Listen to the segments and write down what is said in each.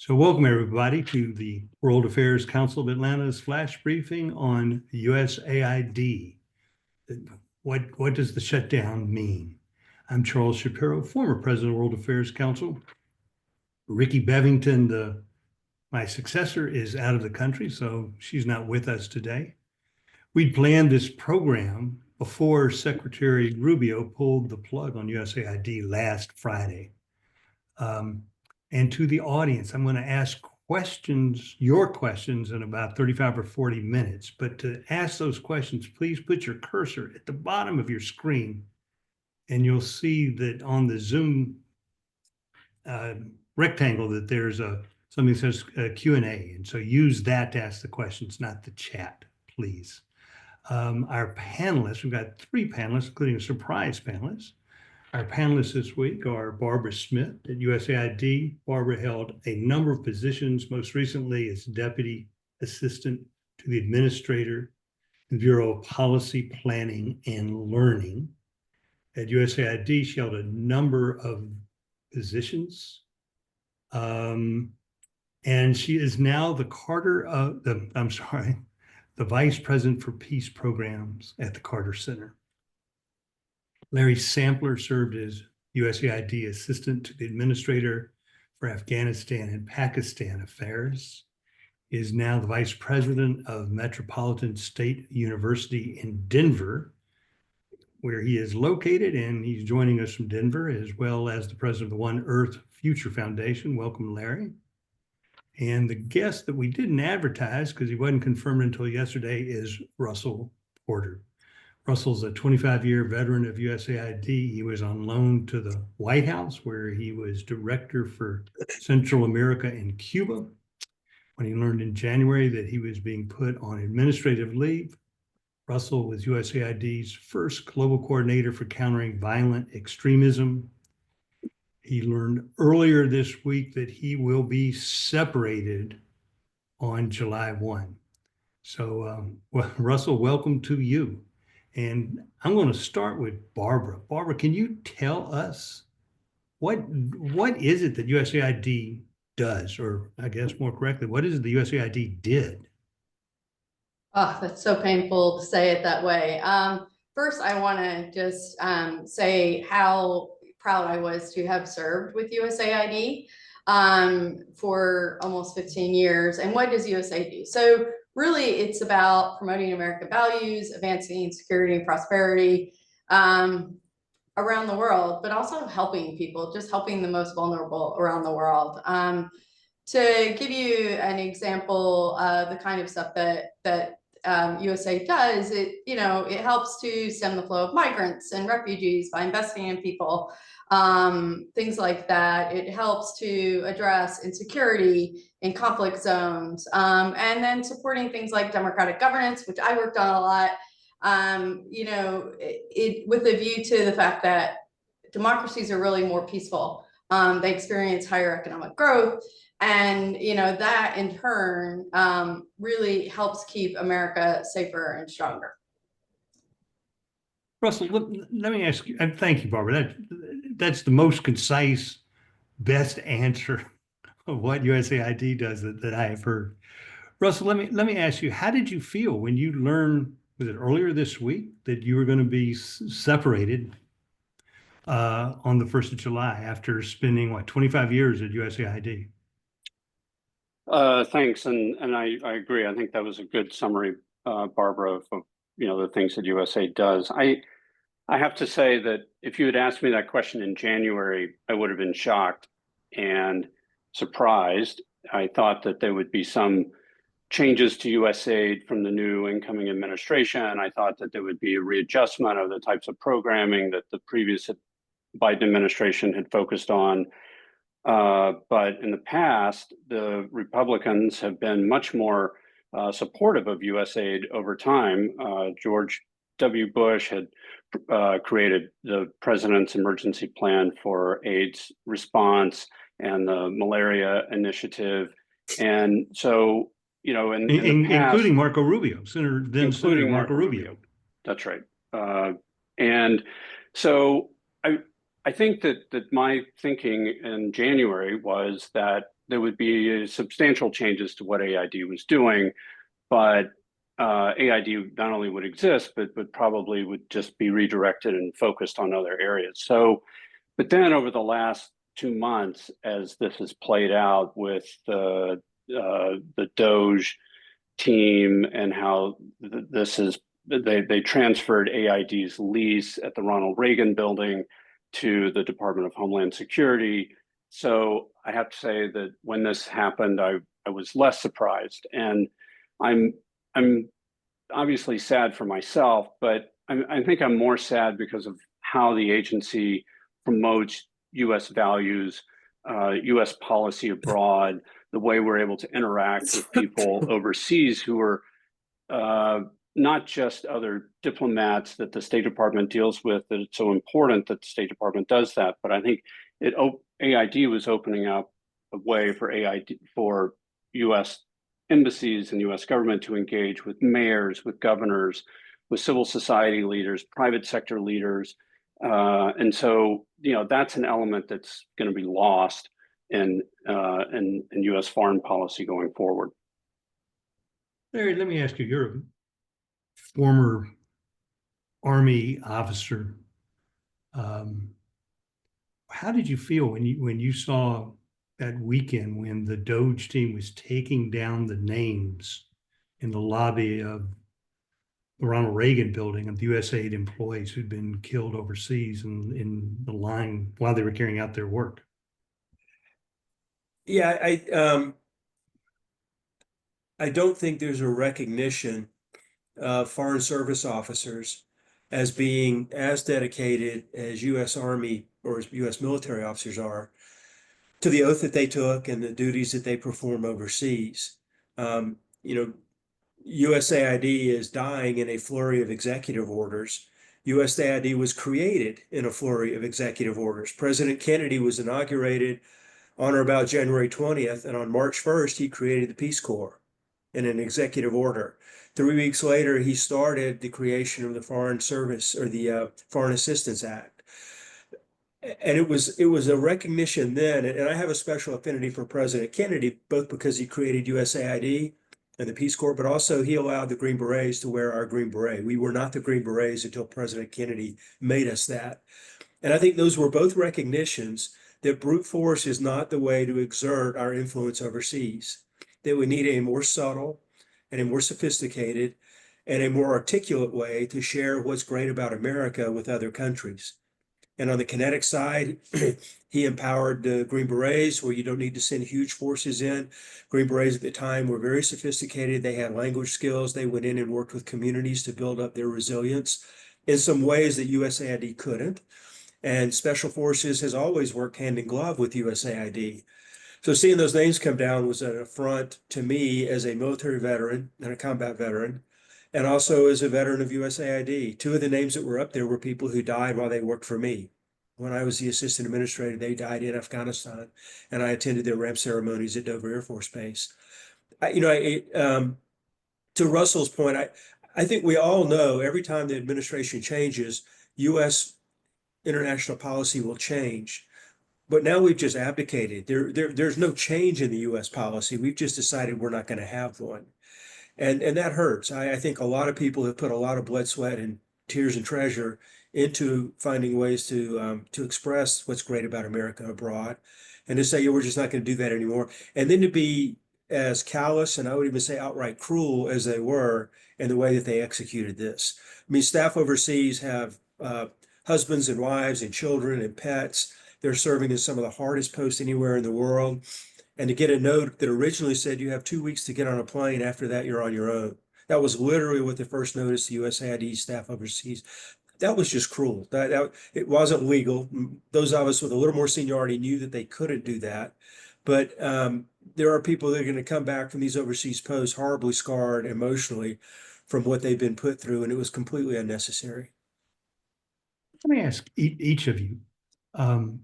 So welcome everybody to the World Affairs Council of Atlanta's flash briefing on USAID. What does the shutdown mean? I'm Charles Shapiro, former president of World Affairs Council. Ricky Bevington, my successor, is out of the country, so she's not with us today. We'd planned this program before Secretary Rubio pulled the plug on USAID last Friday. And to the audience, I'm going to ask your questions in about 35 or 40 minutes. But to ask those questions, please put your cursor at the bottom of your screen, and you'll see that on the Zoom rectangle that there's something that says Q&A. And so use that to ask the questions, not the chat, please. Our panelists, we've got 3 panelists, including a surprise panelist. Our panelists this week are Barbara Smith at USAID. Barbara held a number of positions, most recently as Deputy Assistant to the Administrator, the Bureau of Policy Planning and Learning. At USAID, she held a number of positions. And she is now the Vice President for Peace Programs at the Carter Center. Larry Sampler served as USAID Assistant to the Administrator for Afghanistan and Pakistan Affairs, is now the Vice President of Metropolitan State University in Denver, where he is located, and he's joining us from Denver, as well as the President of the One Earth Future Foundation. Welcome, Larry. And the guest that we didn't advertise because he wasn't confirmed until yesterday is Russell Porter. Russell's a 25-year veteran of USAID. He was on loan to the White House, where he was director for Central America and Cuba. When he learned in January that he was being put on administrative leave, Russell was USAID's first global coordinator for countering violent extremism. He learned earlier this week that he will be separated on July 1. So, Russell, welcome to you. And I'm going to start with Barbara. Barbara, can you tell us what is it that USAID does, or I guess more correctly, what is it the USAID did? Oh, that's so painful to say it that way. First, I want to just say how proud I was to have served with USAID for almost 15 years. And what does USAID do? So really, it's about promoting American values, advancing security and prosperity around the world, but also helping people, just helping the most vulnerable around the world. To give you an example of the kind of stuff that USAID does, it helps to stem the flow of migrants and refugees by investing in people, things like that. It helps to address insecurity in conflict zones, and then supporting things like democratic governance, which I worked on a lot, with a view to the fact that democracies are really more peaceful. They experience higher economic growth, and that in turn really helps keep America safer and stronger. Russell, let me ask you, and thank you, Barbara. That's the most concise, best answer of what USAID does that I have heard. Russell, let me ask you, how did you feel when you learned, was it earlier this week, that you were going to be separated on the 1st of July after spending, 25 years at USAID? Thanks, and I agree. I think that was a good summary, Barbara, of the things that USAID does. I have to say that if you had asked me that question in January, I would have been shocked and surprised. I thought that there would be some changes to USAID from the new incoming administration. I thought that there would be a readjustment of the types of programming that the previous Biden administration had focused on. But in the past, the Republicans have been much more supportive of USAID over time. George W. Bush had created the President's Emergency Plan for AIDS Response and the Malaria Initiative. And so, in the past, including Marco Rubio, Senator Marco Rubio. That's right. And so I think that my thinking in January was that there would be substantial changes to what AID was doing, but AID not only would exist, but probably would just be redirected and focused on other areas. So, but then over the last 2 months, as this has played out with the DOGE team and how this is, they transferred AID's lease at the Ronald Reagan building to the Department of Homeland Security. So I have to say that when this happened, I was less surprised, and I'm obviously sad for myself, but I think I'm more sad because of how the agency promotes U.S. values, U.S. policy abroad, the way we're able to interact with people overseas who are not just other diplomats that the State Department deals with, that it's so important that the State Department does that. But I think AID was opening up a way for U.S. embassies and U.S. government to engage with mayors, with governors, with civil society leaders, private sector leaders. And so, that's an element that's going to be lost in U.S. foreign policy going forward. Larry, let me ask you, you're a former Army officer. How did you feel when you saw that weekend when the DOGE team was taking down the names in the lobby of the Ronald Reagan building of the USAID employees who'd been killed overseas in the line while they were carrying out their work? Yeah, I don't think there's a recognition of Foreign Service officers as being as dedicated as U.S. Army or as U.S. military officers are to the oath that they took and the duties that they perform overseas. USAID is dying in a flurry of executive orders. USAID was created in a flurry of executive orders. President Kennedy was inaugurated on or about January 20th, and on March 1st, he created the Peace Corps in an executive order. 3 weeks later, he started the creation of the Foreign Service or the Foreign Assistance Act. And it was a recognition then, and I have a special affinity for President Kennedy, both because he created USAID and the Peace Corps, but also he allowed the Green Berets to wear our Green Beret. We were not the Green Berets until President Kennedy made us that. And I think those were both recognitions that brute force is not the way to exert our influence overseas, that we need a more subtle and a more sophisticated and a more articulate way to share what's great about America with other countries. And on the kinetic side, he empowered the Green Berets where you don't need to send huge forces in. Green Berets at the time were very sophisticated. They had language skills. They went in and worked with communities to build up their resilience in some ways that USAID couldn't. And Special Forces has always worked hand in glove with USAID. So seeing those names come down was an affront to me as a military veteran and a combat veteran, and also as a veteran of USAID. Two of the names that were up there were people who died while they worked for me. When I was the assistant administrator, they died in Afghanistan, and I attended their ramp ceremonies at Dover Air Force Base. To Russell's point, I think we all know every time the administration changes, U.S. international policy will change. But now we've just abdicated. There's no change in the U.S. policy. We've just decided we're not going to have one. And that hurts. I think a lot of people have put a lot of blood, sweat, and tears and treasure into finding ways to express what's great about America abroad, and to say, yeah, we're just not going to do that anymore. And then to be as callous, and I would even say outright cruel as they were in the way that they executed this. I mean, staff overseas have husbands and wives and children and pets. They're serving in some of the hardest posts anywhere in the world. And to get a note that originally said you have 2 weeks to get on a plane, after that you're on your own. That was literally what the first notice to USAID staff overseas. That was just cruel. It wasn't legal. Those of us with a little more seniority knew that they couldn't do that. But there are people that are going to come back from these overseas posts horribly scarred emotionally from what they've been put through, and it was completely unnecessary. Let me ask each of you,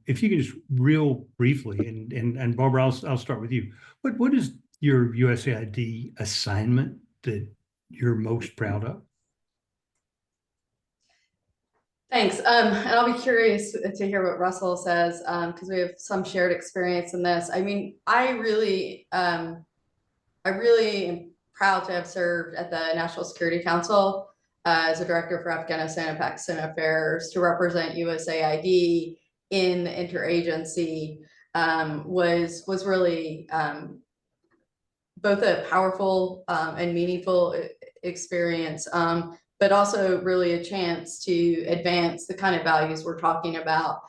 if you could just real briefly, and Barbara, I'll start with you. What is your USAID assignment that you're most proud of? Thanks. And I'll be curious to hear what Russell says, because we have some shared experience in this. I mean, I really am proud to have served at the National Security Council as a director for Afghanistan and Pakistan affairs to represent USAID in the interagency. Was really both a powerful and meaningful experience, but also really a chance to advance the kind of values we're talking about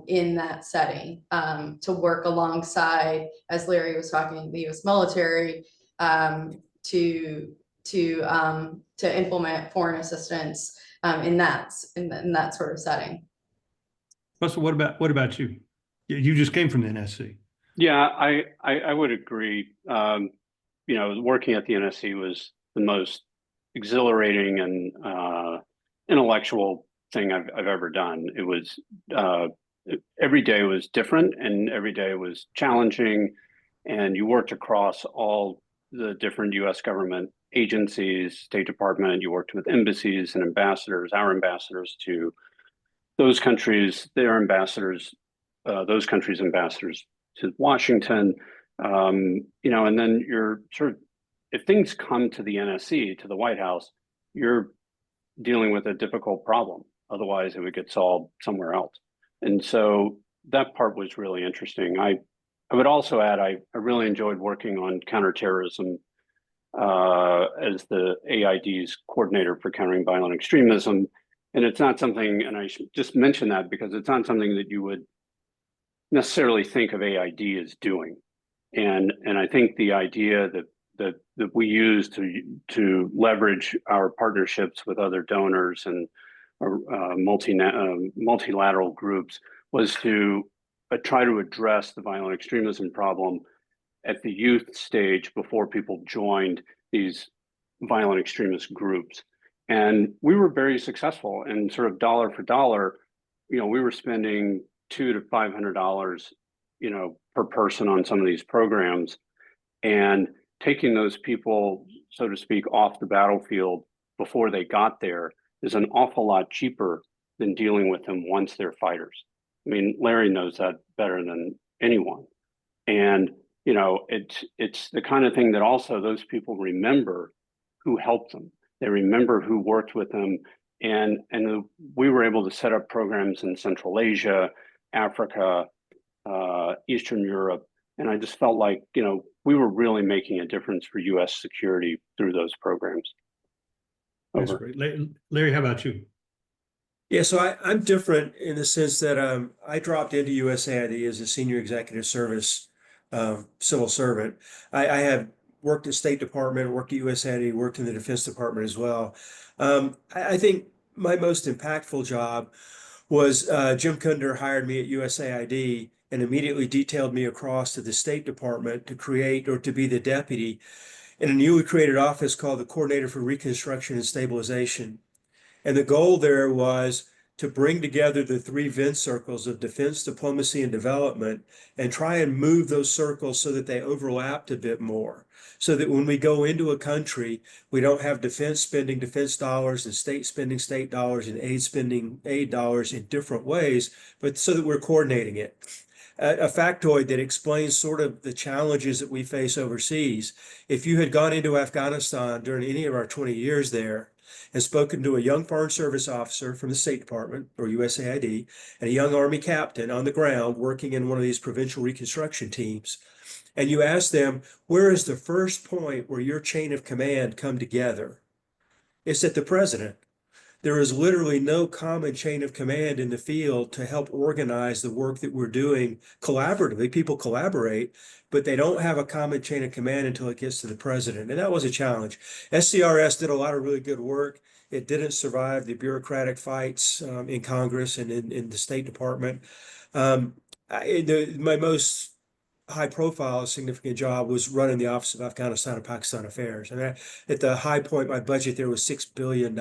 in that setting, to work alongside, as Larry was talking, the U.S. military, to implement foreign assistance in that sort of setting. Russell, what about you? You just came from the NSC. Yeah, I would agree. You know, working at the NSC was the most exhilarating and intellectual thing I've ever done. It was every day was different, and every day was challenging, and you worked across all the different U.S. government agencies, State Department. You worked with embassies and ambassadors, our ambassadors to those countries, their ambassadors, those countries' ambassadors to Washington. You know, and then you're sort of, if things come to the NSC, to the White House, you're dealing with a difficult problem. Otherwise, it would get solved somewhere else. And so that part was really interesting. I would also add, I really enjoyed working on counterterrorism as the AID's coordinator for countering violent extremism. And it's not something, and I should just mention that because it's not something that you would necessarily think of AID as doing. And I think the idea that we use to leverage our partnerships with other donors and multilateral groups was to try to address the violent extremism problem at the youth stage before people joined these violent extremist groups. And we were very successful, and sort of dollar for dollar, you know, we were spending $200 to $500, you know, per person on some of these programs, and taking those people, so to speak, off the battlefield before they got there is an awful lot cheaper than dealing with them once they're fighters. I mean, Larry knows that better than anyone. And, you know, it's the kind of thing that also those people remember who helped them. They remember who worked with them. And we were able to set up programs in Central Asia, Africa, Eastern Europe. And I just felt like, you know, we were really making a difference for US security through those programs. That's great. Larry, how about you? Yeah, so I'm different in the sense that I dropped into USAID as a senior executive service civil servant. I have worked at State Department, worked at USAID, worked in the Defense Department as well. I think my most impactful job was Jim Kunder hired me at USAID and immediately detailed me across to the State Department to create, or to be the deputy in a newly created office called the Coordinator for Reconstruction and Stabilization. And the goal there was to bring together the three Venn circles of defense, diplomacy, and development, and try and move those circles so that they overlapped a bit more. So that when we go into a country, we don't have defense spending defense dollars and state spending state dollars and aid spending aid dollars in different ways, but so that we're coordinating it. A factoid that explains sort of the challenges that we face overseas. If you had gone into Afghanistan during any of our 20 years there and spoken to a young Foreign Service officer from the State Department or USAID and a young Army captain on the ground working in one of these provincial reconstruction teams, and you asked them, where is the first point where your chain of command come together? It's at the president. There is literally no common chain of command in the field to help organize the work that we're doing collaboratively. People collaborate, but they don't have a common chain of command until it gets to the president. And that was a challenge. SCRS did a lot of really good work. It didn't survive the bureaucratic fights in Congress and in the State Department. My most high-profile, significant job was running the Office of Afghanistan and Pakistan Affairs. And at the high point, my budget there was $6 billion.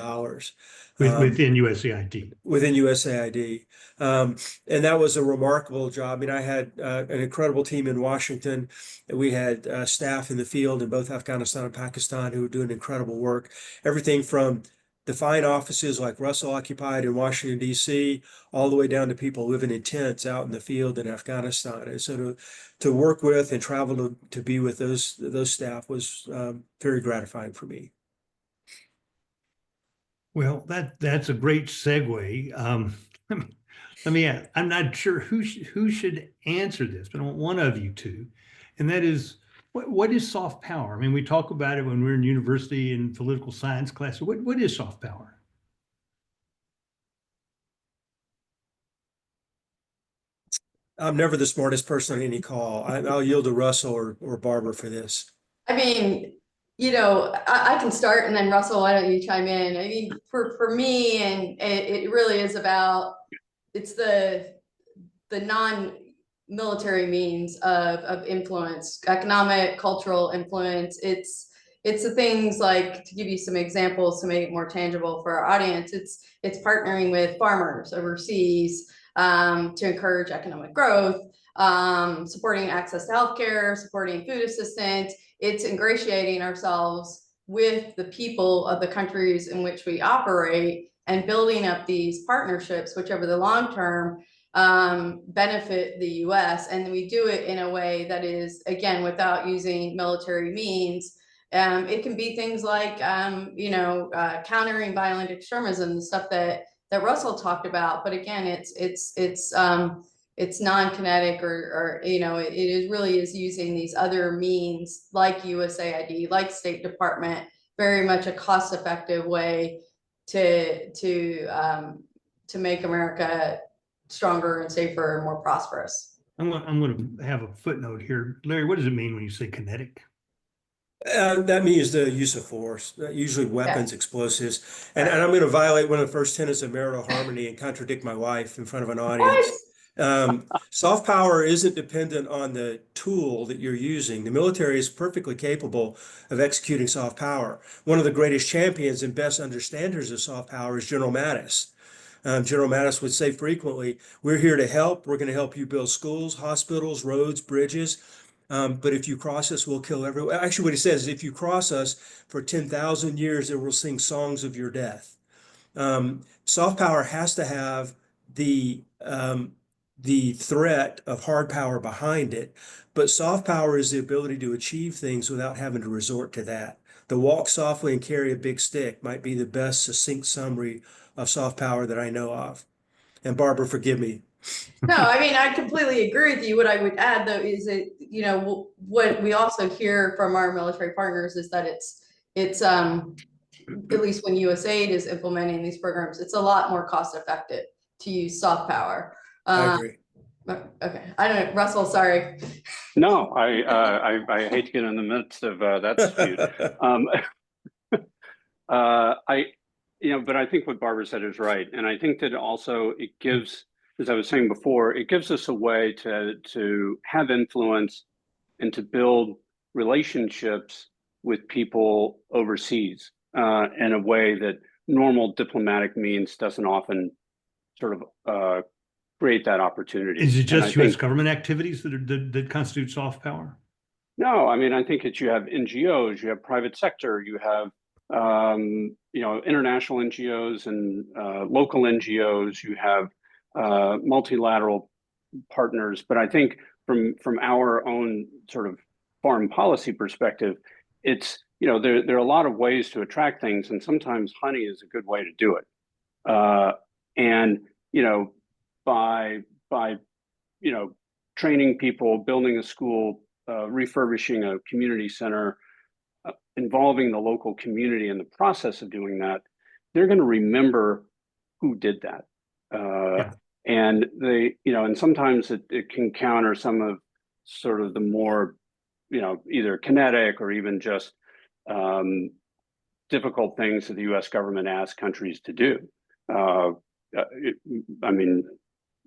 Within USAID. Within USAID. And that was a remarkable job. I mean, I had an incredible team in Washington. We had staff in the field in both Afghanistan and Pakistan who were doing incredible work. Everything from the fine offices like Russell occupied in Washington, D.C., all the way down to people living in tents out in the field in Afghanistan. And so to work with and travel to be with those staff was very gratifying for me. Well, that's a great segue. Let me ask, I'm not sure who should answer this, but I want one of you to, and that is, what is soft power? I mean, we talk about it when we're in university and political science class. What is soft power? I'm never the smartest person on any call. I'll yield to Russell or Barbara for this. I mean, I can start and then Russell, why don't you chime in? I mean, for me, and it really is about, it's the non-military means of influence, economic, cultural influence. It's the things like, to give you some examples to make it more tangible for our audience, it's partnering with farmers overseas to encourage economic growth, supporting access to healthcare, supporting food assistance. It's ingratiating ourselves with the people of the countries in which we operate and building up these partnerships, which over the long term benefit the US. And we do it in a way that is, again, without using military means. It can be things like, countering violent extremism, the stuff that Russell talked about. But again, it's non-kinetic or it really is using these other means like USAID, like State Department, very much a cost-effective way to make America stronger and safer and more prosperous. I'm going to have a footnote here. Larry, what does it mean when you say kinetic? That means the use of force, usually weapons, explosives. And I'm going to violate one of the first tenets of marital harmony and contradict my wife in front of an audience. Soft power isn't dependent on the tool that you're using. The military is perfectly capable of executing soft power. One of the greatest champions and best understanders of soft power is General Mattis. General Mattis would say frequently, we're here to help. We're going to help you build schools, hospitals, roads, bridges. But if you cross us, we'll kill everyone. Actually, what he says is, if you cross us for 10,000 years, then we'll sing songs of your death. Soft power has to have the threat of hard power behind it, but soft power is the ability to achieve things without having to resort to that. The walk softly and carry a big stick might be the best succinct summary of soft power that I know of. And Barbara, forgive me. No, I mean, I completely agree with you. What I would add, though, is that, what we also hear from our military partners is that it's at least when USAID is implementing these programs, it's a lot more cost effective to use soft power. I agree. Okay, I don't know, Russell, sorry. No, I hate to get in the midst of that dispute. But I think what Barbara said is right, and I think that also it gives, as I was saying before, it gives us a way to have influence and to build relationships with people overseas in a way that normal diplomatic means doesn't often sort of create that opportunity. Is it just U.S. government activities that constitute soft power? No, I mean, I think you have NGOs, you have private sector, you have international NGOs and local NGOs, you have multilateral partners. But I think from our own sort of foreign policy perspective, it's, there are a lot of ways to attract things, and sometimes honey is a good way to do it. By training people, building a school, refurbishing a community center, involving the local community in the process of doing that, they're going to remember who did that. And and sometimes it can counter some of sort of the more, either kinetic or even just difficult things that the U.S. government asks countries to do.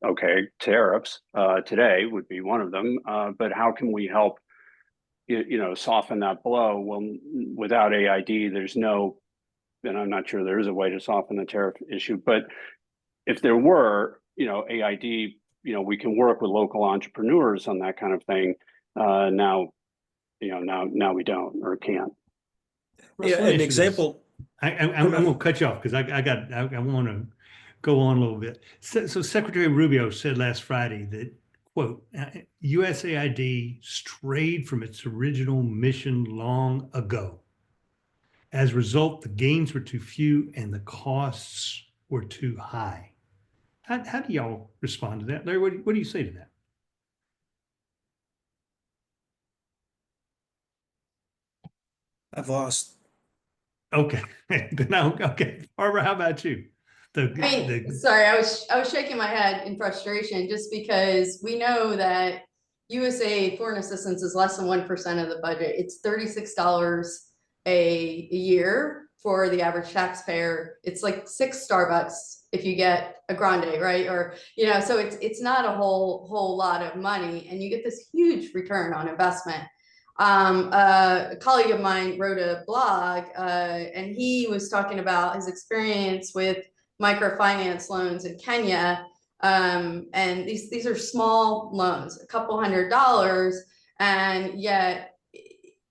Okay, tariffs today would be one of them, but how can we help, soften that blow? Well, without AID, there's no, and I'm not sure there is a way to soften the tariff issue, but if there were, AID, we can work with local entrepreneurs on that kind of thing. Now we don't or can't. Yeah, an example I'm gonna cut you off because I want to go on a little bit. So Secretary Rubio said last Friday that, quote, USAID strayed from its original mission long ago. As a result, the gains were too few and the costs were too high. How do y'all respond to that? Larry, what do you say to that? I've lost. Okay. Okay. Barbara, how about you? I mean, sorry, I was shaking my head in frustration just because we know that USAID foreign assistance is less than 1% of the budget. It's $36 a year for the average taxpayer. It's like 6 Starbucks if you get a grande, right? Or, you know, so it's not a whole lot of money, and you get this huge return on investment. A colleague of mine wrote a blog, and he was talking about his experience with microfinance loans in Kenya. And these are small loans, a couple $100s, and yet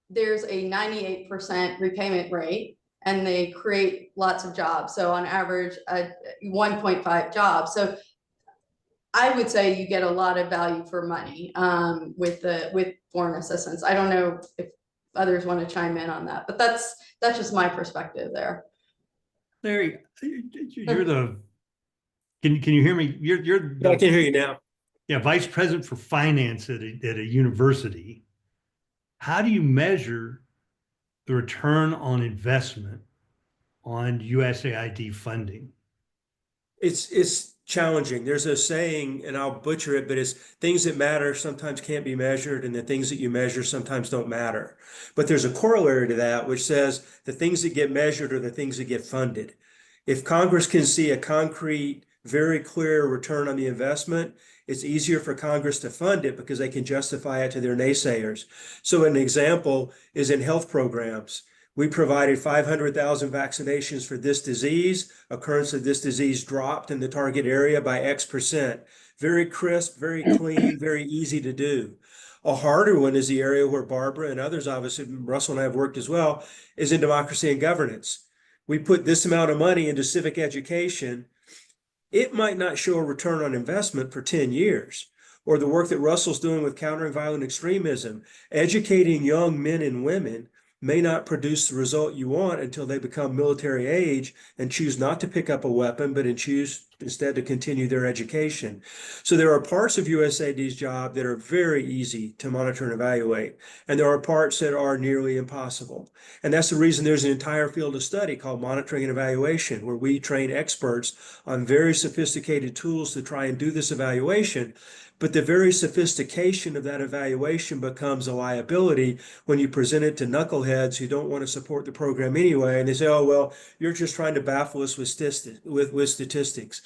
there's a 98% repayment rate, and they create lots of jobs. So on average, 1.5 jobs. So I would say you get a lot of value for money with foreign assistance. I don't know if others want to chime in on that, but that's just my perspective there. Larry, you're the. Can you hear me? You're the, I can hear you now. Yeah, vice president for finance at a university. How do you measure the return on investment on USAID funding? It's challenging. There's a saying, and I'll butcher it, but it's things that matter sometimes can't be measured, and the things that you measure sometimes don't matter. But there's a corollary to that, which says the things that get measured are the things that get funded. If Congress can see a concrete, very clear return on the investment, it's easier for Congress to fund it because they can justify it to their naysayers. So an example is in health programs. We provided 500,000 vaccinations for this disease. Occurrence of this disease dropped in the target area by X%. Very crisp, very clean, very easy to do. A harder one is the area where Barbara and others, obviously, Russell and I have worked as well, is in democracy and governance. We put this amount of money into civic education. It might not show a return on investment for 10 years. Or the work that Russell's doing with countering violent extremism, educating young men and women may not produce the result you want until they become military age and choose not to pick up a weapon, but choose instead to continue their education. So there are parts of USAID's job that are very easy to monitor and evaluate, and there are parts that are nearly impossible. And that's the reason there's an entire field of study called monitoring and evaluation, where we train experts on very sophisticated tools to try and do this evaluation. But the very sophistication of that evaluation becomes a liability when you present it to knuckleheads who don't want to support the program anyway. And they say, oh, well, you're just trying to baffle us with statistics.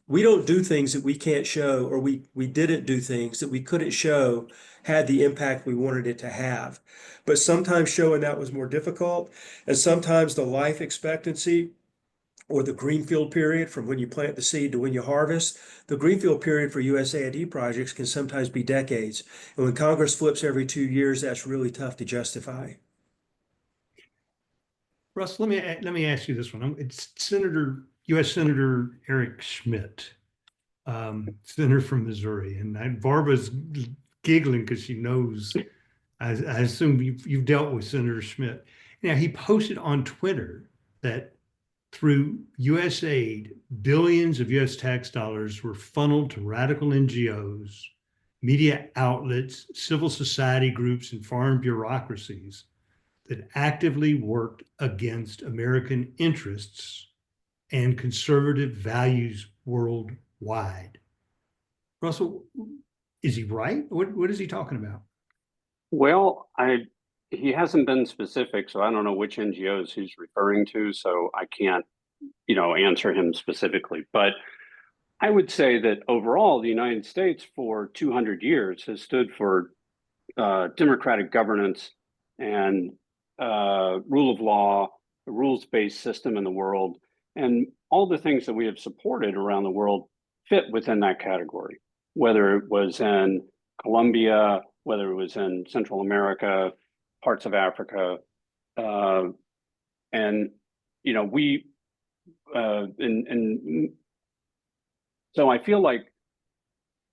We don't do things that we can't show, or we didn't do things that we couldn't show had the impact we wanted it to have. But sometimes showing that was more difficult. And sometimes the life expectancy or the greenfield period from when you plant the seed to when you harvest, the greenfield period for USAID projects can sometimes be decades. And when Congress flips every 2 years, that's really tough to justify. Russ, let me ask you this one. It's U.S. Senator Eric Schmidt, senator from Missouri, and Barbara's giggling because she knows. I assume you've dealt with Senator Schmidt. Now, he posted on Twitter that through USAID, billions of US tax dollars were funneled to radical NGOs, media outlets, civil society groups, and foreign bureaucracies that actively worked against American interests and conservative values worldwide. Russell, is he right? What is he talking about? Well, he hasn't been specific, so I don't know which NGOs he's referring to, so I can't, answer him specifically. But I would say that overall, the United States for 200 years has stood for democratic governance and rule of law, a rules-based system in the world, and all the things that we have supported around the world fit within that category, whether it was in Colombia, whether it was in Central America, parts of Africa, and you know, and so I feel like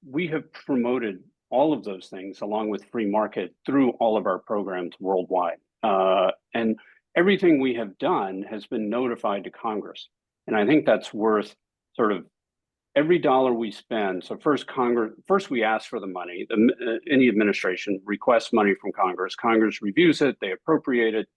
we have promoted all of those things along with free market through all of our programs worldwide. And everything we have done has been notified to Congress. And I think that's worth sort of every dollar we spend. So first we ask for the money. Any administration requests money from Congress. Congress reviews it, they appropriate it,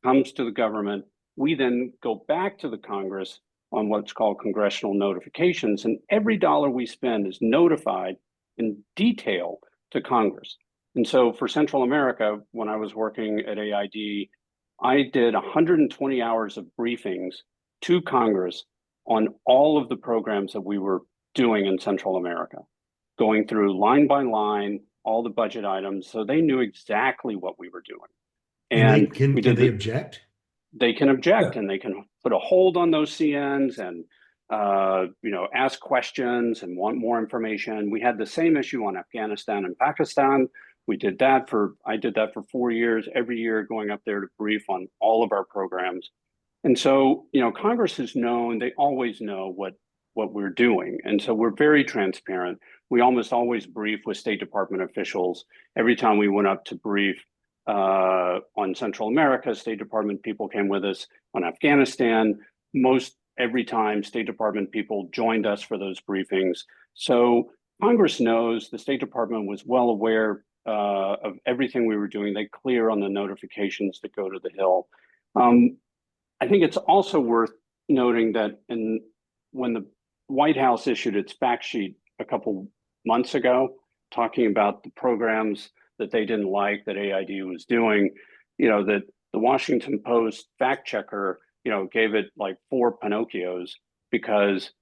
comes to the government. We then go back to the Congress on what's called congressional notifications. And every dollar we spend is notified in detail to Congress. And so for Central America, when I was working at AID, I did 120 hours of briefings to Congress on all of the programs that we were doing in Central America, going through line by line, all the budget items. So they knew exactly what we were doing. And can they object? They can object, and they can put a hold on those CNs and you know, ask questions and want more information. We had the same issue on Afghanistan and Pakistan. I did that for 4 years, every year going up there to brief on all of our programs. And so, you know, Congress has known, they always know what we're doing. And so we're very transparent. We almost always brief with State Department officials. Every time we went up to brief on Central America, State Department people came with us. On Afghanistan, most every time State Department people joined us for those briefings. So Congress knows, the State Department was well aware of everything we were doing. They clear on the notifications that go to the Hill. I think it's also worth noting that when the White House issued its fact sheet a couple months ago, talking about the programs that they didn't like that AID was doing, you know, that the Washington Post fact checker, you know, gave it like 4 Pinocchios, because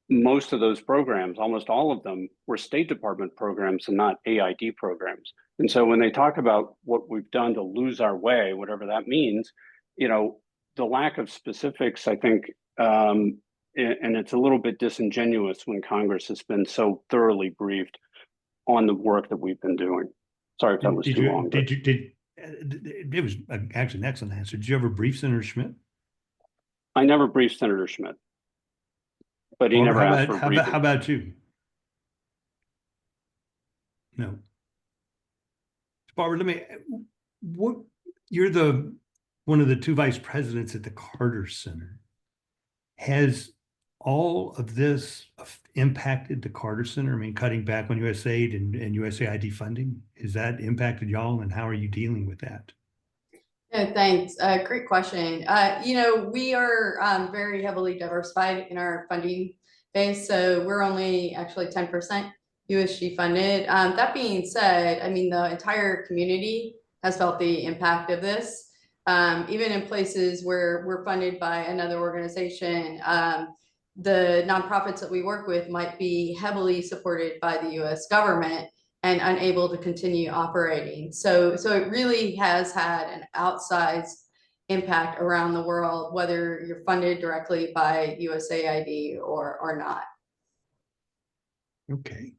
most of those programs, almost all of them, were State Department programs and not AID programs. And so when they talk about what we've done to lose our way, whatever that means, you know, the lack of specifics, I think, and it's a little bit disingenuous when Congress has been so thoroughly briefed on the work that we've been doing. Sorry if that was too long. It was actually an excellent answer. Did you ever brief Senator Schmidt? I never briefed Senator Schmidt, but he never asked for a briefing. How about you? No. Barbara, you're one of the 2 vice presidents at the Carter Center. Has all of this impacted the Carter Center? I mean, cutting back on USAID and USAID funding, has that impacted y'all, and how are you dealing with that? Yeah, thanks. Great question. You know, we are very heavily diversified in our funding base, so we're only actually 10% USG funded. That being said, I mean, the entire community has felt the impact of this. Even in places where we're funded by another organization, the nonprofits that we work with might be heavily supported by the US government and unable to continue operating. So it really has had an outsized impact around the world, whether you're funded directly by USAID or not. Okay.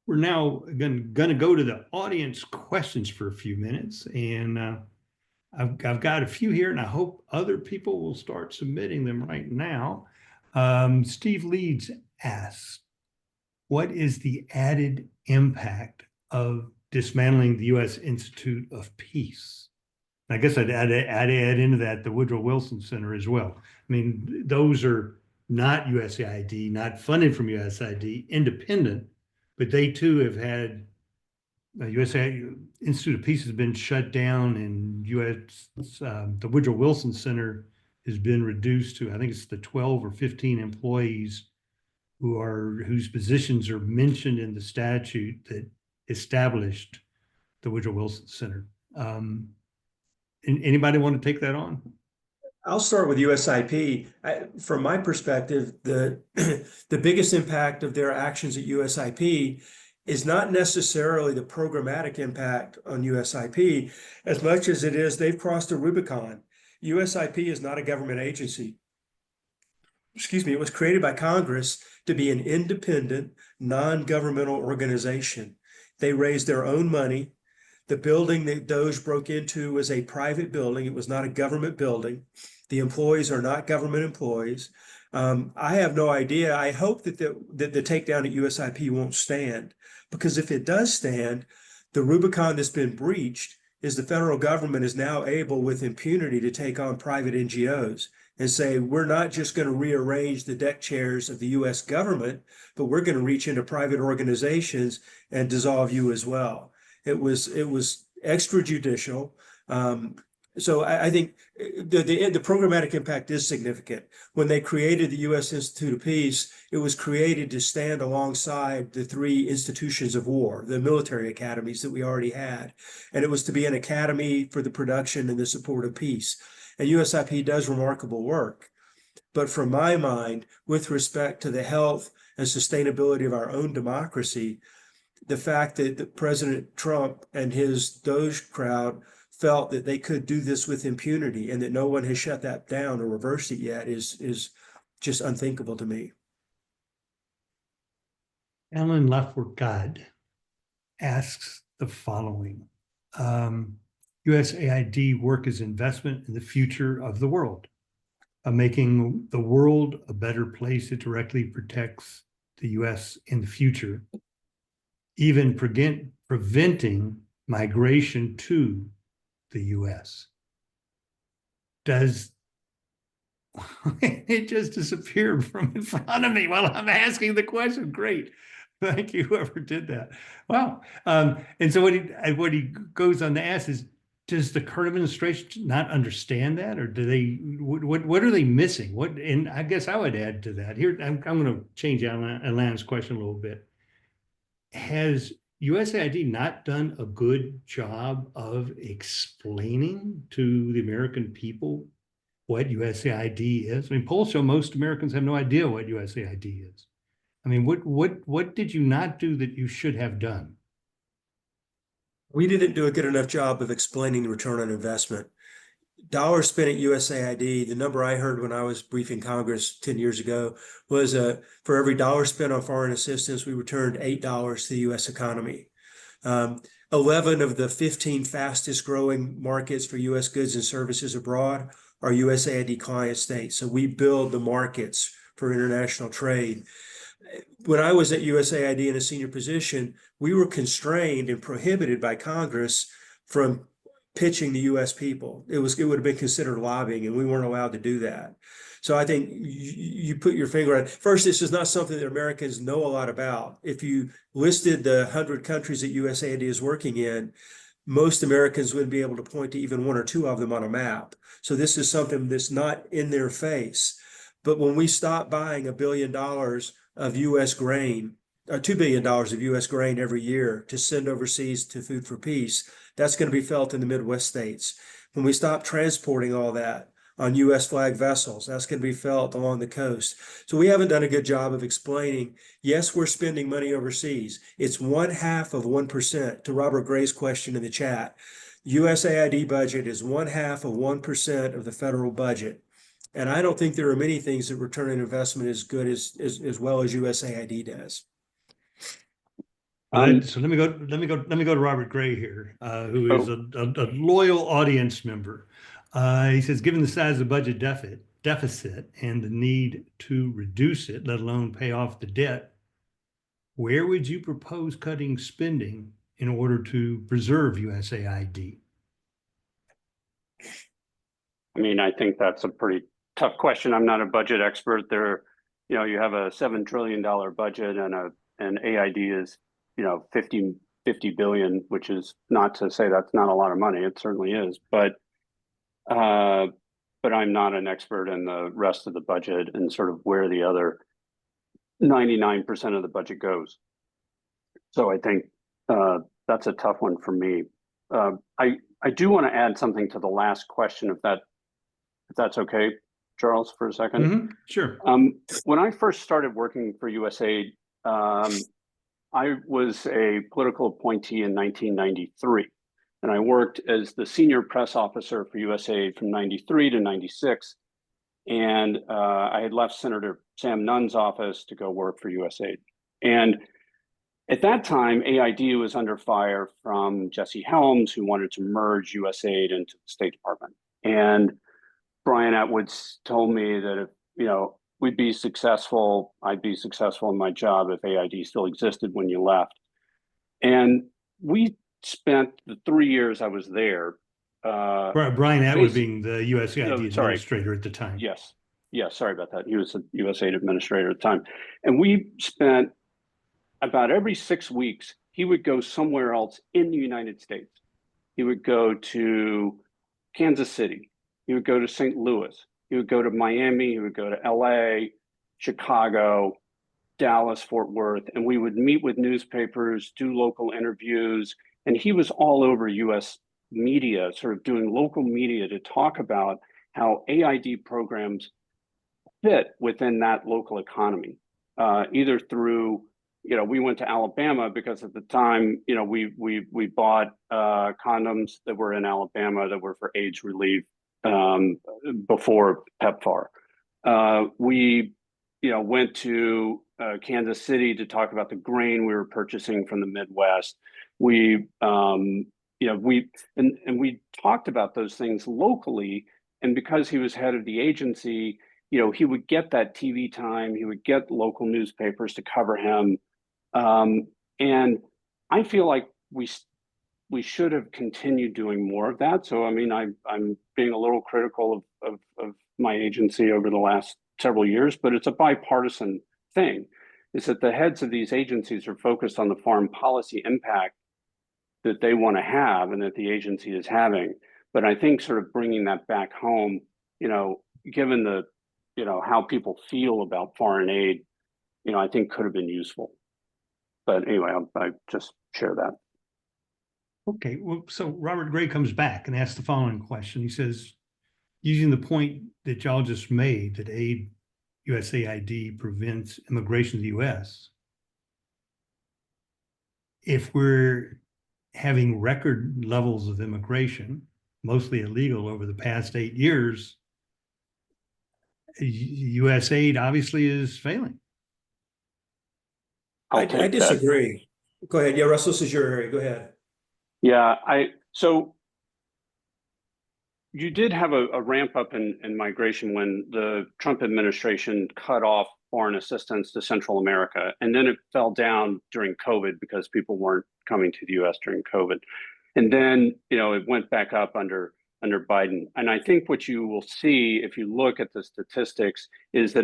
We're now going to go to the audience questions for a few minutes, and I've got a few here, and I hope other people will start submitting them right now. Steve Leeds asks, what is the added impact of dismantling the U.S. Institute of Peace? And I guess I'd add into that the Woodrow Wilson Center as well. I mean, those are not USAID, not funded from USAID, independent, but they too have had USAID Institute of Peace has been shut down, and the Woodrow Wilson Center has been reduced to, I think it's the 12 or 15 employees whose positions are mentioned in the statute that established the Woodrow Wilson Center. Anybody want to take that on? I'll start with USIP. From my perspective, the biggest impact of their actions at USIP is not necessarily the programmatic impact on USIP as much as it is they've crossed a Rubicon. USIP is not a government agency. Excuse me, it was created by Congress to be an independent, non-governmental organization. They raise their own money. The building that DOGE broke into was a private building. It was not a government building. The employees are not government employees. I have no idea. I hope that the takedown at USIP won't stand, because if it does stand, the Rubicon that's been breached is the federal government is now able with impunity to take on private NGOs and say, we're not just going to rearrange the deck chairs of the US government, but we're going to reach into private organizations and dissolve you as well. It was extrajudicial. So I think the programmatic impact is significant. When they created the U.S. Institute of Peace, it was created to stand alongside the three institutions of war, the military academies that we already had. And it was to be an academy for the production and the support of peace. And USIP does remarkable work. But from my mind, with respect to the health and sustainability of our own democracy, the fact that President Trump and his DOGE crowd felt that they could do this with impunity and that no one has shut that down or reversed it yet is just unthinkable to me. Alan Leftward asks the following. USAID work is investment in the future of the world, making the world a better place. It directly protects the US in the future, even preventing migration to the US. Does it just disappeared from in front of me while I'm asking the question? Great. Thank you, whoever did that. Wow. And so what he goes on to ask is, does the current administration not understand that, or do they? What are they missing? What? And I guess I would add to that. Here, I'm going to change Alan's question a little bit. Has USAID not done a good job of explaining to the American people what USAID is? I mean, polls show most Americans have no idea what USAID is. I mean, what did you not do that you should have done? We didn't do a good enough job of explaining the return on investment. Dollars spent at USAID, the number I heard when I was briefing Congress 10 years ago was for every dollar spent on foreign assistance, we returned $8 to the US economy. 11 of the 15 fastest growing markets for US goods and services abroad are USAID client states. So we build the markets for international trade. When I was at USAID in a senior position, we were constrained and prohibited by Congress from pitching the US people. It would have been considered lobbying, and we weren't allowed to do that. So I think you put your finger on it. First, this is not something that Americans know a lot about. If you listed the 100 countries that USAID is working in, most Americans wouldn't be able to point to even one or two of them on a map. So this is something that's not in their face. But when we stop buying $1 billion of US grain, or $2 billion of US grain every year to send overseas to Food for Peace, that's going to be felt in the Midwest states. When we stop transporting all that on US flag vessels, that's going to be felt along the coast. So we haven't done a good job of explaining, yes, we're spending money overseas. It's 0.5% to Robert Gray's question in the chat. USAID budget is 0.5% of the federal budget. And I don't think there are many things that return on investment as good as well as USAID does. So let me go to Robert Gray here, who is a loyal audience member. He says, given the size of the budget deficit and the need to reduce it, let alone pay off the debt, where would you propose cutting spending in order to preserve USAID? I mean, I think that's a pretty tough question. I'm not a budget expert. You have a $7 trillion budget, and AID is 50 billion, which is not to say that's not a lot of money. It certainly is, but I'm not an expert in the rest of the budget and sort of where the other 99% of the budget goes. So I think that's a tough one for me. I do want to add something to the last question, if that's okay, Charles, for a second. Mm-hmm. Sure. When I first started working for USAID, I was a political appointee in 1993, and I worked as the senior press officer for USAID from 93 to 96. And I had left Senator Sam Nunn's office to go work for USAID. And At that time, AID was under fire from Jesse Helms, who wanted to merge USAID into the State Department. And Brian Atwood told me that if, we'd be successful, I'd be successful in my job if AID still existed when you left. And we spent the 3 years I was there. Brian Atwood being the USAID administrator at the time. Yes. Sorry about that. He was the USAID administrator at the time. And we spent about every 6 weeks, he would go somewhere else in the United States. He would go to Kansas City. He would go to St. Louis. He would go to Miami. He would go to LA, Chicago, Dallas, Fort Worth, and we would meet with newspapers, do local interviews. And he was all over US media, sort of doing local media to talk about how AID programs fit within that local economy, either through, we went to Alabama because at the time, we bought condoms that were in Alabama that were for AIDS relief before PEPFAR. We, went to Kansas City to talk about the grain we were purchasing from the Midwest. We talked about those things locally, and because he was head of the agency, he would get that TV time. He would get local newspapers to cover him. And I feel like we should have continued doing more of that. So, I mean, I'm being a little critical of my agency over the last several years, but it's a bipartisan thing. Is that the heads of these agencies are focused on the foreign policy impact that they want to have and that the agency is having. But I think sort of bringing that back home, given the, how people feel about foreign aid, I think could have been useful. But anyway, I just share that. Okay, well, so Robert Gray comes back and asks the following question. He says, using the point that y'all just made, that USAID prevents immigration to the U.S., if we're having record levels of immigration, mostly illegal over the past 8 years, USAID obviously is failing. I disagree. Go ahead. Yeah, Russell, this is your area. Go ahead. Yeah, so you did have a ramp up in migration when the Trump administration cut off foreign assistance to Central America, and then it fell down during COVID because people weren't coming to the U.S. during COVID, and then it went back up under Biden. And I think what you will see if you look at the statistics is that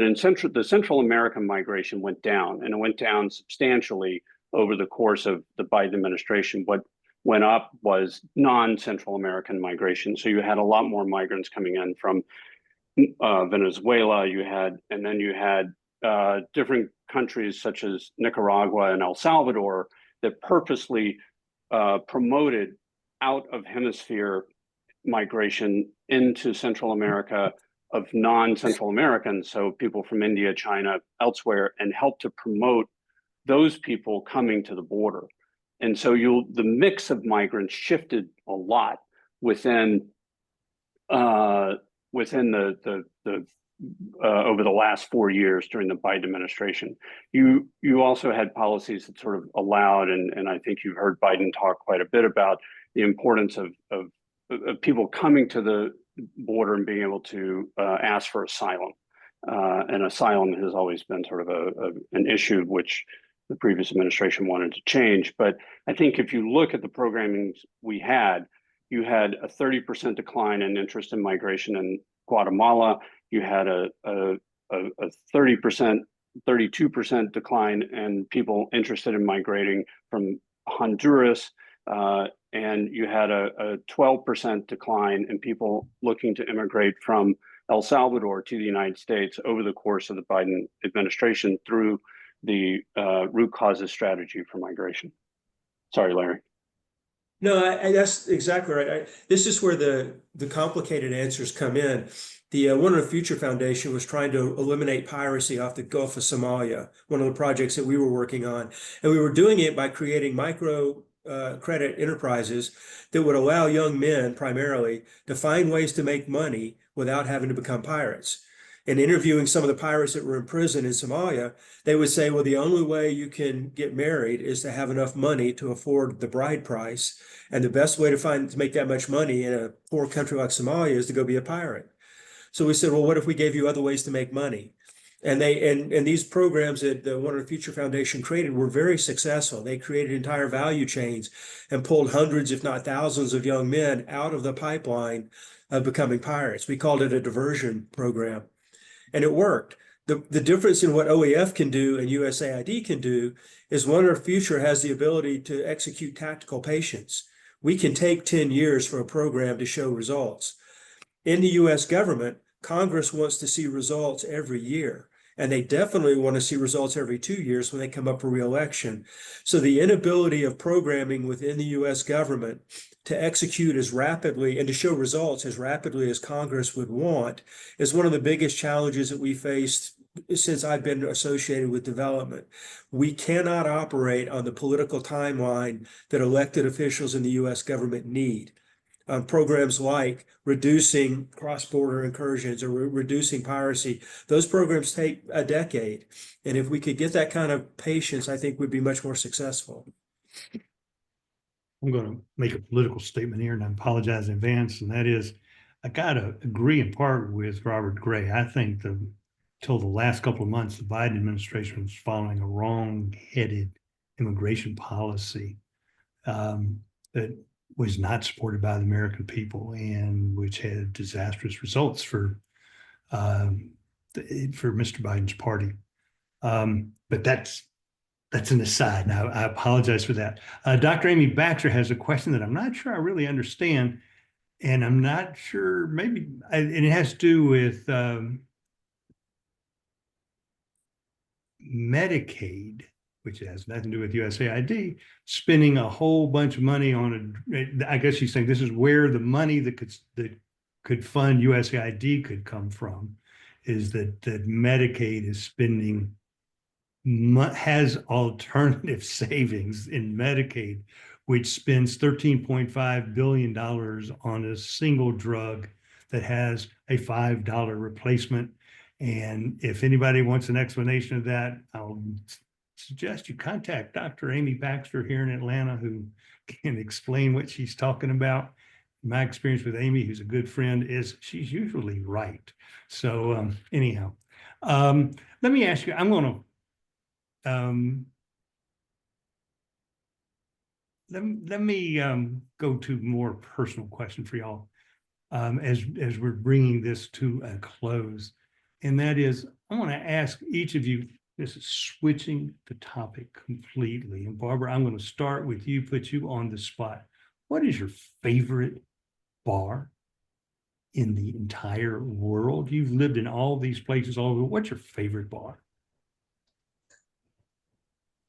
the Central American migration went down, and it went down substantially over the course of the Biden administration. What went up was non-Central American migration. So you had a lot more migrants coming in from Venezuela. You had different countries such as Nicaragua and El Salvador that purposely promoted out of hemisphere migration into Central America of non-Central Americans, so people from India, China, elsewhere, and helped to promote those people coming to the border. And so the mix of migrants shifted a lot within the over the last 4 years during the Biden administration. You also had policies that sort of allowed, and I think you've heard Biden talk quite a bit about the importance of people coming to the border and being able to ask for asylum. And asylum has always been sort of an issue which the previous administration wanted to change. But I think if you look at the programming we had, you had a 30% decline in interest in migration in Guatemala. You had a 30%, 32% decline in people interested in migrating from Honduras. And you had a 12% decline in people looking to immigrate from El Salvador to the United States over the course of the Biden administration through the root causes strategy for migration. Sorry, Larry. No, that's exactly right. This is where the complicated answers come in. The One of the Future Foundation was trying to eliminate piracy off the Gulf of Somalia, one of the projects that we were working on. And we were doing it by creating micro credit enterprises that would allow young men primarily to find ways to make money without having to become pirates. And interviewing some of the pirates that were in prison in Somalia, they would say, well, the only way you can get married is to have enough money to afford the bride price. And the best way to make that much money in a poor country like Somalia is to go be a pirate. So we said, well, what if we gave you other ways to make money? And these programs that the One of the Future Foundation created were very successful. They created entire value chains and pulled hundreds, if not thousands, of young men out of the pipeline of becoming pirates. We called it a diversion program, and it worked. The difference in what OEF can do and USAID can do is One of the Future has the ability to execute tactical patience. We can take 10 years for a program to show results. In the US government, Congress wants to see results every year, and they definitely want to see results every 2 years when they come up for re-election. So the inability of programming within the US government to execute as rapidly and to show results as rapidly as Congress would want is one of the biggest challenges that we faced since I've been associated with development. We cannot operate on the political timeline that elected officials in the US government need. Programs like reducing cross-border incursions or reducing piracy, those programs take a decade. And if we could get that kind of patience, I think we'd be much more successful. I'm going to make a political statement here, and I apologize in advance, and that is, I got to agree in part with Robert Gray. I think till the last couple of months, the Biden administration was following a wrong-headed immigration policy that was not supported by the American people, and which had disastrous results for Mr. Biden's party. But that's an aside. Now, I apologize for that. Dr. Amy Baxter has a question that I'm not sure I really understand, and I'm not sure, and it has to do with Medicaid, which has nothing to do with USAID, spending a whole bunch of money on I guess she's saying this is where the money that could fund USAID could come from, is that Medicaid is spending, has alternative savings in Medicaid, which spends $13.5 billion on a single drug that has a $5 replacement. And if anybody wants an explanation of that, I'll suggest you contact Dr. Amy Baxter here in Atlanta, who can explain what she's talking about. My experience with Amy, who's a good friend, is she's usually right. So anyhow, let me ask you, I'm going to, let me go to more personal question for y'all as we're bringing this to a close. And that is, I want to ask each of you, this is switching the topic completely. And Barbara, I'm going to start with you, put you on the spot. What is your favorite bar in the entire world? You've lived in all these places all over. What's your favorite bar?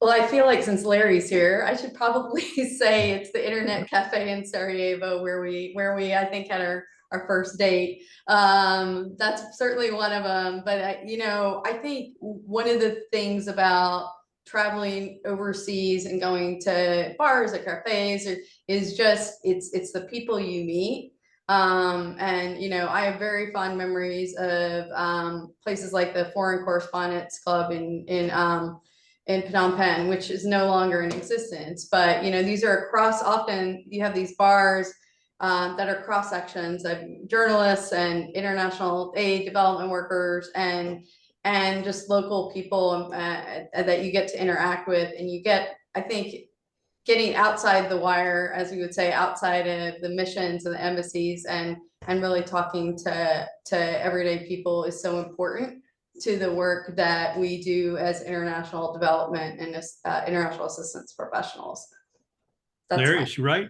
Well, I feel like since Larry's here, I should probably say it's the Internet Cafe in Sarajevo where we I think had our first date. That's certainly one of them. But I think one of the things about traveling overseas and going to bars or cafes is just it's the people you meet. And I have very fond memories of places like the Foreign Correspondents Club in Phnom Penh, which is no longer in existence. But these are often you have these bars that are cross sections of journalists and international aid development workers and just local people that you get to interact with, and you get, I think, getting outside the wire, as we would say, outside of the missions and the embassies, and really talking to everyday people is so important to the work that we do as international development and international assistance professionals. Larry, is she right?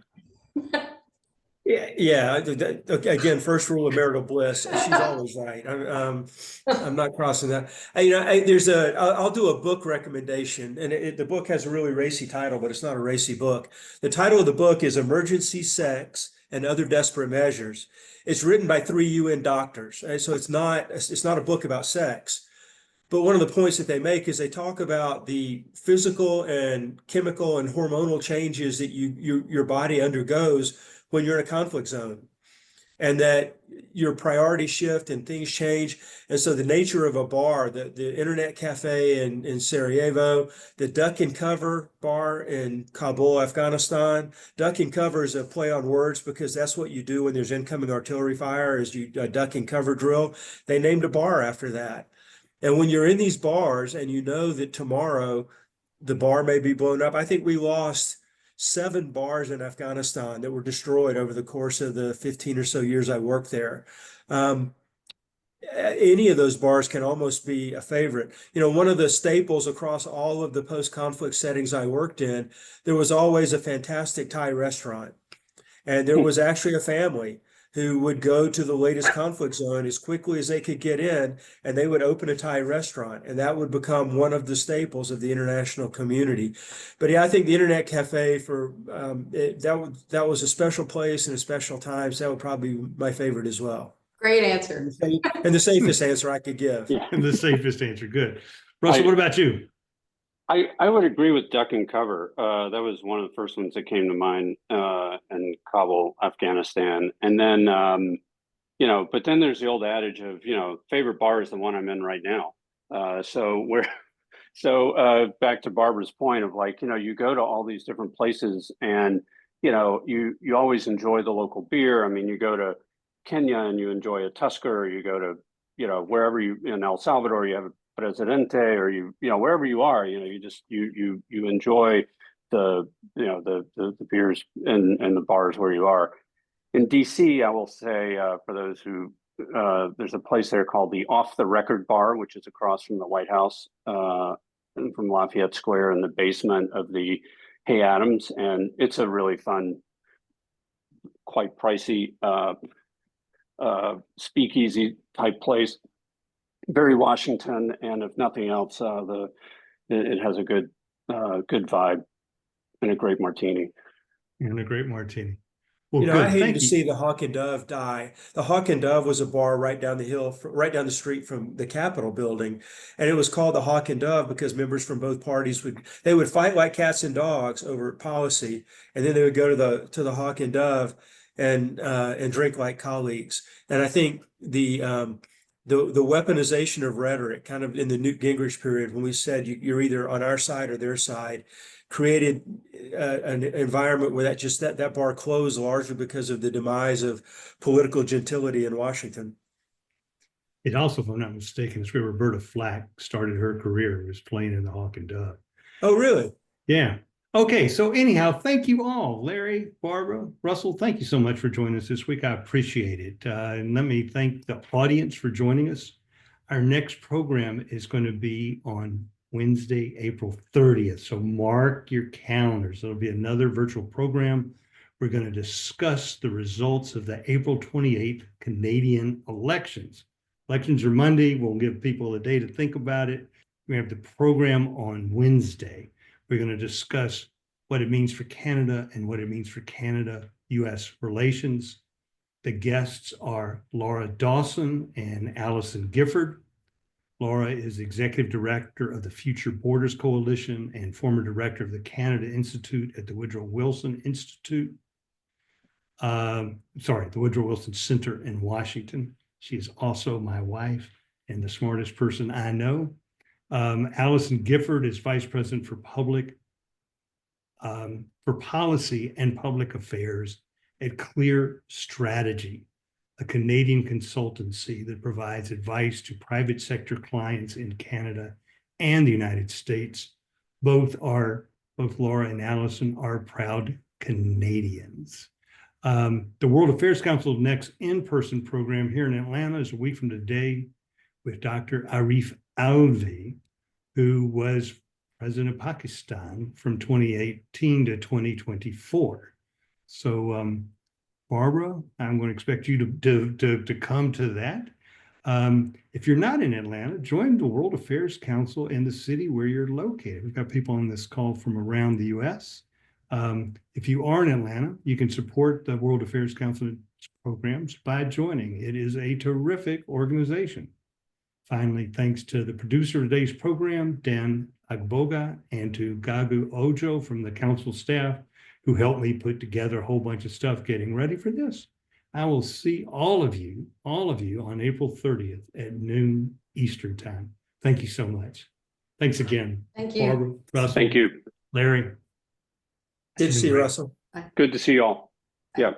Yeah. Again, first rule of marital bliss. She's always right. I'm not crossing that. I'll do a book recommendation, and the book has a really racy title, but it's not a racy book. The title of the book is Emergency Sex and Other Desperate Measures. It's written by 3 UN doctors, so it's not a book about sex. But one of the points that they make is they talk about the physical and chemical and hormonal changes that your body undergoes when you're in a conflict zone. and that your priorities shift and things change. And so the nature of a bar, the Internet Cafe in Sarajevo, the Duck and Cover bar in Kabul, Afghanistan. Duck and cover is a play on words because that's what you do when there's incoming artillery fire is you duck and cover drill. They named a bar after that. And when you're in these bars and you know that tomorrow the bar may be blown up, I think we lost 7 bars in Afghanistan that were destroyed over the course of the 15 or so years I worked there. Any of those bars can almost be a favorite. You know, one of the staples across all of the post-conflict settings I worked in, there was always a fantastic Thai restaurant. And there was actually a family who would go to the latest conflict zone as quickly as they could get in, and they would open a Thai restaurant, and that would become one of the staples of the international community. But yeah, I think the Internet Cafe that was a special place and a special time, so that would probably be my favorite as well. Great answer. And the safest answer I could give. Yeah. And the safest answer. Good. Russell, what about you? I would agree with duck and cover. That was one of the first ones that came to mind in Kabul, Afghanistan. And then, but then there's the old adage of, favorite bar is the one I'm in right now. So back to Barbara's point of like, you go to all these different places and, you always enjoy the local beer. I mean, you go to Kenya and you enjoy a Tusker, or you go to, wherever you in El Salvador, you have a Presidente, or wherever you are, you just you enjoy the beers and the bars where you are. In DC, I will say for those who there's a place there called the Off the Record Bar, which is across from the White House and from Lafayette Square in the basement of the Hay Adams, and it's a really fun, quite pricey speakeasy type place. Very Washington, and if nothing else, it has a good vibe and a great martini. And a great martini. Well, I good. hated Thank to you. see the Hawk and Dove die. The Hawk and Dove was a bar right down the hill, right down the street from the Capitol building, and it was called the Hawk and Dove because members from both parties would fight like cats and dogs over policy, and then they would go to the Hawk and Dove and drink like colleagues. And I think the weaponization of rhetoric, kind of in the Newt Gingrich period, when we said you're either on our side or their side, created an environment where that bar closed largely because of the demise of political gentility in Washington. It also, if I'm not mistaken, is where Roberta Flack started her career, was playing in the Hawk and Dove. Oh, really? Yeah. Okay, so anyhow, thank you all. Larry, Barbara, Russell, thank you so much for joining us this week. I appreciate it. And let me thank the audience for joining us. Our next program is going to be on Wednesday, April 30th. So mark your calendars. There'll be another virtual program. We're going to discuss the results of the April 28th Canadian elections. Elections are Monday. We'll give people a day to think about it. We have the program on Wednesday. We're going to discuss what it means for Canada and what it means for Canada-US relations. The guests are Laura Dawson and Allison Gifford. Laura is Executive Director of the Future Borders Coalition and former Director of the Canada Institute at the Woodrow Wilson Institute. The Woodrow Wilson Center in Washington. She is also my wife and the smartest person I know. Allison Gifford is Vice President for Policy and Public Affairs at Clear Strategy, a Canadian consultancy that provides advice to private sector clients in Canada and the United States. Both Laura and Allison are proud Canadians. The World Affairs Council's next in-person program here in Atlanta is a week from today with Dr. Arif Alvi, who was president of Pakistan from 2018 to 2024. So, Barbara, I'm going to expect you to come to that. If you're not in Atlanta, join the World Affairs Council in the city where you're located. We've got people on this call from around the U.S. If you are in Atlanta, you can support the World Affairs Council programs by joining. It is a terrific organization. Finally, thanks to the producer of today's program, Dan Agboga, and to Gagu Ojo from the council staff, who helped me put together a whole bunch of stuff getting ready for this. I will see all of you on April 30th at noon Eastern time. Thank you so much. Thanks again. Thank you. Barbara, Russell. Thank you. Larry. Good to see you, Russell. Good to see you all. Yeah.